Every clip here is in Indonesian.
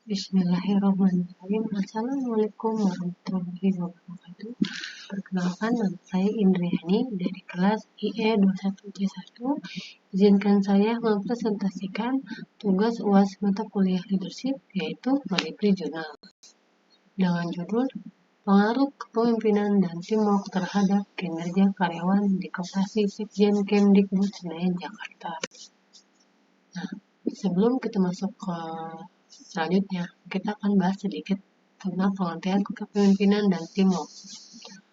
Bismillahirrahmanirrahim. Assalamualaikum warahmatullahi wabarakatuh. Perkenalkan, nama saya Indriani dari kelas IE 21C1. Izinkan saya mempresentasikan tugas UAS mata kuliah leadership, yaitu Malipri Jurnal, dengan judul Pengaruh Kepemimpinan dan Teamwork terhadap Kinerja Karyawan di Koperasi Sekjen Kemdikbud Senayan, Jakarta. Nah, sebelum kita masuk ke selanjutnya, kita akan bahas sedikit tentang pengertian kepemimpinan dan teamwork.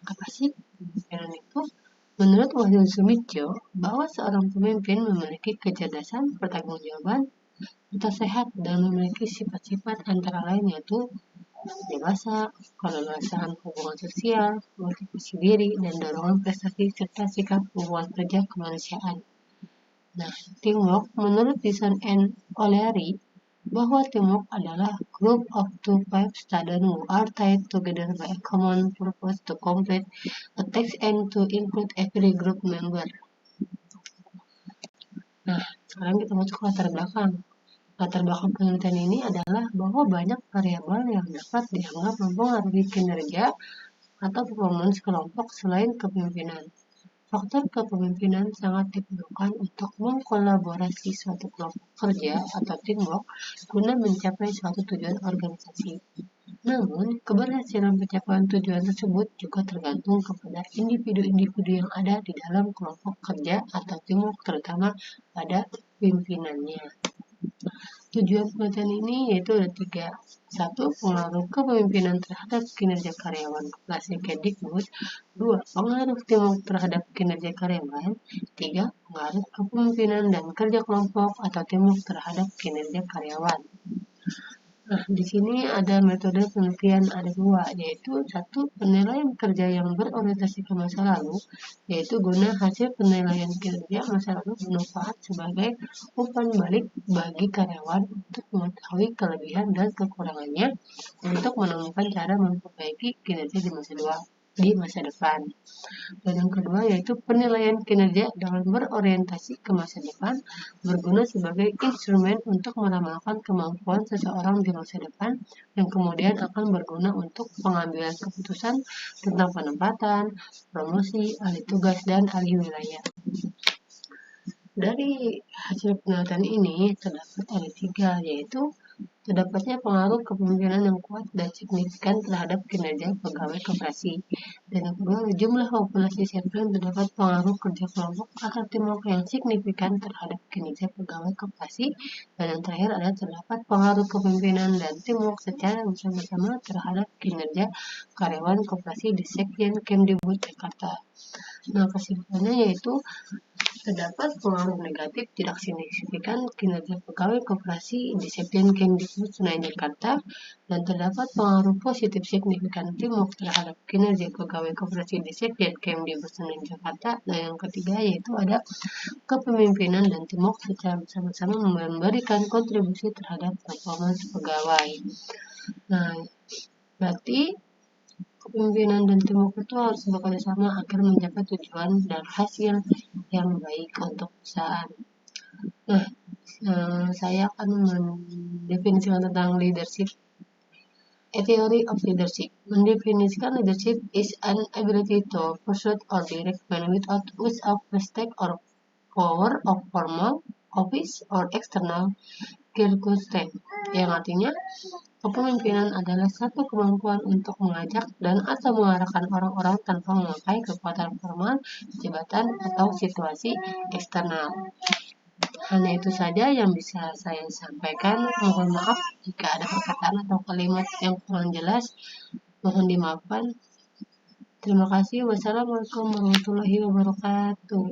Apa sih kepemimpinan itu? Menurut Wahyu Sumitjo, bahwa seorang pemimpin memiliki kecerdasan, pertanggungjawaban, serta sehat dan memiliki sifat-sifat antara lain yaitu dewasa, keleluasaan hubungan sosial, motivasi diri, dan dorongan prestasi serta sikap hubungan kerja kemanusiaan. Nah, teamwork menurut Design and O'Leary bahwa teamwork adalah group of 2-5 students who are tied together by a common purpose to complete a task and to include every group member. Nah, sekarang kita masuk ke latar belakang. Latar belakang penelitian ini adalah bahwa banyak variabel yang dapat dianggap mempengaruhi kinerja atau performance kelompok selain kepemimpinan. Faktor kepemimpinan sangat diperlukan untuk mengkolaborasi suatu kelompok kerja atau teamwork guna mencapai suatu tujuan organisasi. Namun, keberhasilan pencapaian tujuan tersebut juga tergantung kepada individu-individu yang ada di dalam kelompok kerja atau teamwork, terutama pada pimpinannya. Tujuan penelitian ini yaitu ada 3. 1. Pengaruh kepemimpinan terhadap kinerja karyawan koperasi Kemdikbud. 2. Pengaruh teamwork terhadap kinerja karyawan. 3. Pengaruh kepemimpinan dan kerja kelompok atau teamwork terhadap kinerja karyawan. Nah, di sini ada metode penelitian, ada 2, yaitu 1. Penilaian kerja yang berorientasi ke masa lalu, yaitu guna hasil penilaian kinerja masa lalu bermanfaat sebagai umpan balik bagi karyawan untuk mengetahui kelebihan dan kekurangannya untuk menemukan cara memperbaiki kinerja di masa depan. Dan yang kedua yaitu penilaian kinerja dengan berorientasi ke masa depan berguna sebagai instrumen untuk meramalkan kemampuan seseorang di masa depan yang kemudian akan berguna untuk pengambilan keputusan tentang penempatan, promosi, alih tugas, dan alih wilayah. Dari hasil penelitian ini terdapat ada 3, yaitu terdapatnya pengaruh kepemimpinan yang kuat dan signifikan terhadap kinerja pegawai koperasi. Dan yang kedua, jumlah populasi sampel terdapat pengaruh kerja kelompok atau teamwork yang signifikan terhadap kinerja pegawai koperasi. Dan yang terakhir adalah terdapat pengaruh kepemimpinan dan teamwork secara bersama-sama terhadap kinerja karyawan koperasi di Sekjen Kemdikbud Jakarta. Nah, kesimpulannya yaitu terdapat pengaruh negatif tidak signifikan kinerja pegawai koperasi di Sekjen Kemdikbud Senayan, Jakarta, dan terdapat pengaruh positif signifikan teamwork terhadap kinerja pegawai koperasi di Sekjen Kemdikbud Senayan, Jakarta. Dan yang ketiga yaitu ada kepemimpinan dan teamwork secara bersama-sama memberikan kontribusi terhadap performance pegawai. Nah, berarti kepemimpinan dan teamwork itu harus bekerja sama agar mencapai tujuan dan hasil yang baik untuk perusahaan. Nah, saya akan mendefinisikan tentang leadership. A theory of leadership. Mendefinisikan leadership is an ability to pursue or direct men without use of respect or power of formal office or external circumstance. Yang artinya, kepemimpinan adalah satu kemampuan untuk mengajak dan atau mengarahkan orang-orang tanpa memakai kekuatan formal, jabatan, atau situasi eksternal. Hanya itu saja yang bisa saya sampaikan. Mohon maaf jika ada perkataan atau kalimat yang kurang jelas. Mohon dimaafkan. Terima kasih. Wassalamualaikum warahmatullahi wabarakatuh.